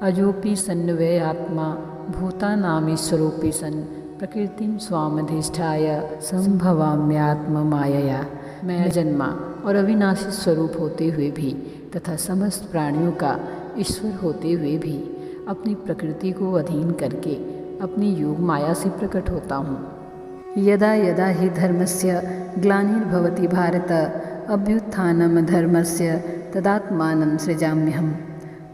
अजोपि सन्वय आत्मा भूतानामीश्वरोऽपि सन् प्रकृतिं स्वामधिष्ठाय संभवाम्यात्ममायया। मैं जन्मा और अविनाशी स्वरूप होते हुए भी तथा समस्त प्राणियों का ईश्वर होते हुए भी अपनी प्रकृति को अधीन करके अपनी योग माया से प्रकट होता हूँ। यदा यदा हि धर्मस्य ग्लानिर्भवति भारत अभ्युत्थानं धर्मस्य तदात्मानं सृजाम्यहम्।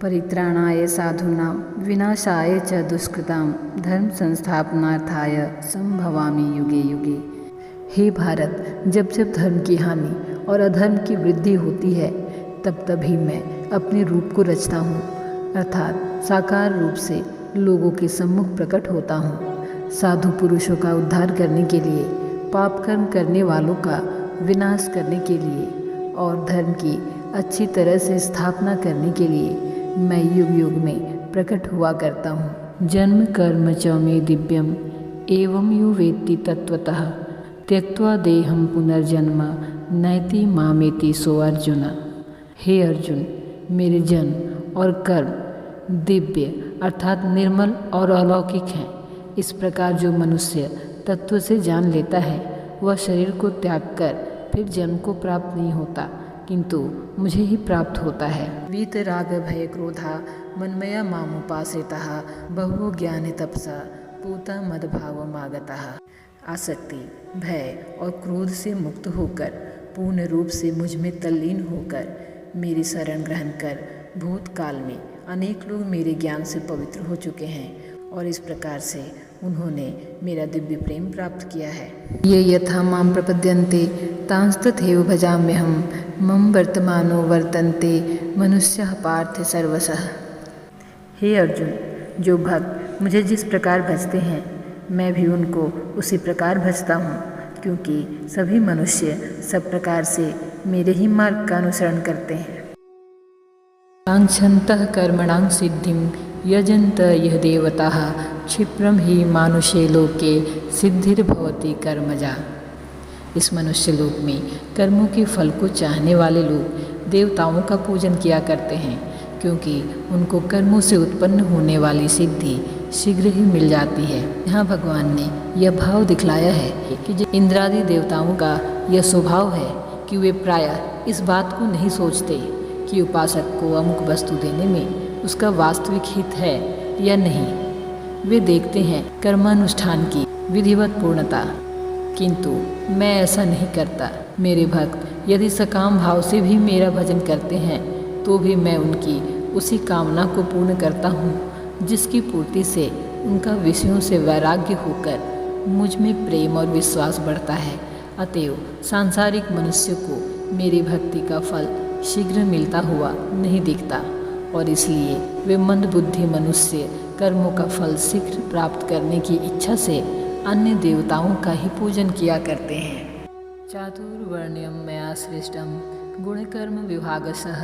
परित्राणाय साधूनां विनाशाय च दुष्कृतां धर्म संस्थापनार्थाय संभवामि युगे युगे। हे भारत, जब जब धर्म की हानि और अधर्म की वृद्धि होती है तब तभी मैं अपने रूप को रचता हूँ, अर्थात साकार रूप से लोगों के सम्मुख प्रकट होता हूँ। साधु पुरुषों का उद्धार करने के लिए, पाप कर्म करने वालों का विनाश करने के लिए और धर्म की अच्छी तरह से स्थापना करने के लिए मैं युग युग में प्रकट हुआ करता हूँ। जन्म कर्म च मे दिव्यम एवं यो वेत्ति तत्वतः त्यक्त्वा देहं पुनर्जन्म नैति मामेति सो अर्जुन। हे अर्जुन, मेरे जन्म और कर्म दिव्य अर्थात निर्मल और अलौकिक हैं। इस प्रकार जो मनुष्य तत्व से जान लेता है वह शरीर को त्याग कर फिर जन्म को प्राप्त नहीं होता, किंतु मुझे ही प्राप्त होता है। वीतराग भय क्रोधा मनमया मामुपाश्रिताः बहु ज्ञान तपसा पूता मदभावमागताः। आसक्ति, भय और क्रोध से मुक्त होकर पूर्ण रूप से मुझ में तल्लीन होकर मेरी शरण ग्रहण कर भूतकाल में अनेक लोग मेरे ज्ञान से पवित्र हो चुके हैं और इस प्रकार से उन्होंने मेरा दिव्य प्रेम प्राप्त किया है। ये यथा मां प्रपद्यन्ते तांस्तथैव भजाम्यहम् मम वर्तमानो वर्तन्ते मनुष्यः पार्थ सर्वशः। हे अर्जुन, जो भक्त मुझे जिस प्रकार भजते हैं मैं भी उनको उसी प्रकार भजता हूँ, क्योंकि सभी मनुष्य सब प्रकार से मेरे ही मार्ग का अनुसरण करते हैं। कांक्षन्तः कर्मणां सिद्धिं यजन्त यह देवताः क्षिप्रं हि मानुषे लोके सिद्धिर्भवति कर्मजा। इस मनुष्य लोक में कर्मों के फल को चाहने वाले लोग देवताओं का पूजन किया करते हैं, क्योंकि उनको कर्मों से उत्पन्न होने वाली सिद्धि शीघ्र ही मिल जाती है। यहाँ भगवान ने यह भाव दिखलाया है कि जो इंद्रादि देवताओं का यह स्वभाव है कि वे प्रायः इस बात को नहीं सोचते कि उपासक को अमुक वस्तु देने में उसका वास्तविक हित है या नहीं। वे देखते हैं कर्मानुष्ठान की विधिवत पूर्णता, किंतु मैं ऐसा नहीं करता। मेरे भक्त यदि सकाम भाव से भी मेरा भजन करते हैं तो भी मैं उनकी उसी कामना को पूर्ण करता हूँ जिसकी पूर्ति से उनका विषयों से वैराग्य होकर मुझ में प्रेम और विश्वास बढ़ता है। अतएव सांसारिक मनुष्य को मेरी भक्ति का फल शीघ्र मिलता हुआ नहीं दिखता और इसलिए वे मंदबुद्धि मनुष्य कर्मों का फल शीघ्र प्राप्त करने की इच्छा से अन्य देवताओं का ही पूजन किया करते हैं। चातुर्वर्ण्यं मया सृष्टं गुणकर्म विभागशः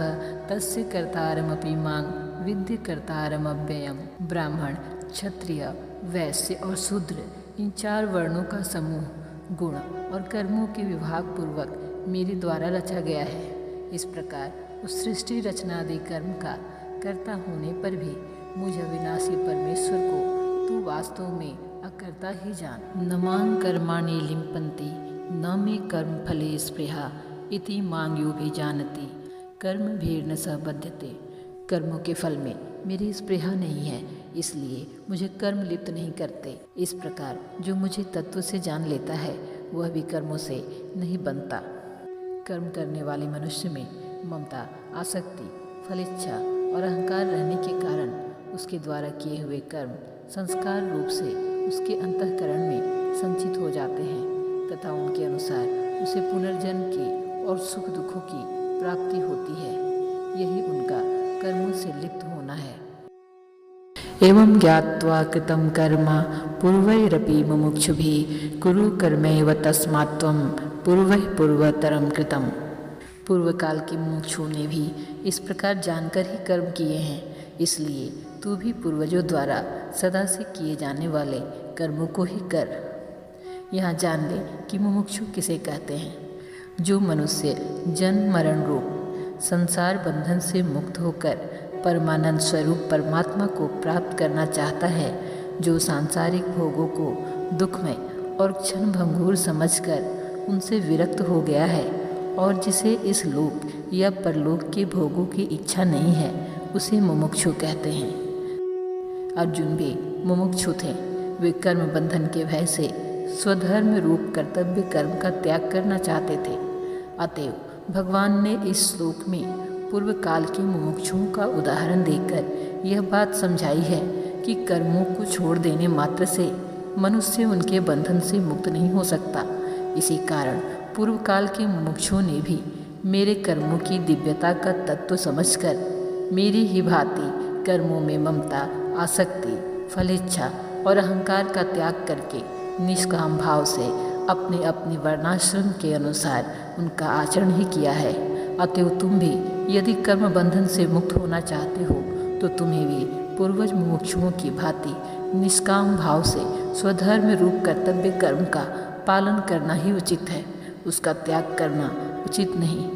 तस्य कर्तारमपि मां विद्य कर्तारमव्ययम्। ब्राह्मण, क्षत्रिय, वैश्य और शूद्र, इन 4 वर्णों का समूह गुण और कर्मों के विभाग पूर्वक मेरे द्वारा रचा गया है। इस प्रकार उस सृष्टि रचनादि कर्म का कर्ता होने पर भी मुझ अविनाशी परमेश्वर को तू वास्तव में अकर्ता ही जान। न मां कर्माणि लिम्पन्ति न मे कर्म फले स्पृहा इति मां यो भी जानति कर्म भीर न स बध्यते। कर्मों के फल में मेरी स्पृहा नहीं है, इसलिए मुझे कर्म लिप्त नहीं करते। इस प्रकार जो मुझे तत्व से जान लेता है वह भी कर्मों से नहीं बनता। कर्म करने वाले मनुष्य में ममता, आसक्ति, फलिच्छा और अहंकार रहने के कारण उसके द्वारा किए हुए कर्म संस्कार रूप से उसके अंतःकरण में संचित हो जाते हैं तथा उनके अनुसार उसे पुनर्जन्म की और सुख दुखों की प्राप्ति होती है। यही उनका कर्मों से लिप्त होना है। एवं ज्ञात्वा कृतं कर्म पूर्वैरपि मुमुक्षुभिः कुरु कर्मैव तस्मात् त्वं पूर्वैः पूर्वतरं कृतम्। पूर्व काल के मुमुक्षुओं ने भी इस प्रकार जानकर ही कर्म किए हैं, इसलिए तू भी पूर्वजों द्वारा सदा से किए जाने वाले कर्मों को ही कर। यहाँ जान ले कि मुमुक्षु किसे कहते हैं। जो मनुष्य जन्म मरण रूप संसार बंधन से मुक्त होकर परमानंद स्वरूप परमात्मा को प्राप्त करना चाहता है, जो सांसारिक भोगों को दुखमय और क्षण भंगुर समझकर उनसे विरक्त हो गया है और जिसे इस लोक या परलोक के भोगों की इच्छा नहीं है, उसे मुमुक्षु कहते हैं। अर्जुन भी मुमुक्षु थे। वे कर्म बंधन के भय से स्वधर्म रूप कर्तव्य कर्म का त्याग करना चाहते थे। अतएव भगवान ने इस श्लोक में पूर्व काल के मुमुक्षुओं का उदाहरण देकर यह बात समझाई है कि कर्मों को छोड़ देने मात्र से मनुष्य उनके बंधन से मुक्त नहीं हो सकता। इसी कारण पूर्व काल के मुमुक्षुओं ने भी मेरे कर्मों की दिव्यता का तत्व समझकर मेरी ही भांति कर्मों में ममता, आसक्ति, फलेच्छा और अहंकार का त्याग करके निष्काम भाव से अपने अपने वर्णाश्रम के अनुसार उनका आचरण ही किया है। अतएव तुम भी यदि कर्म बंधन से मुक्त होना चाहते हो तो तुम्हें भी पूर्वज मुमुक्षुओं की भांति निष्काम भाव से स्वधर्म रूप कर्तव्य कर्म का पालन करना ही उचित है। उसका त्याग करना उचित नहीं।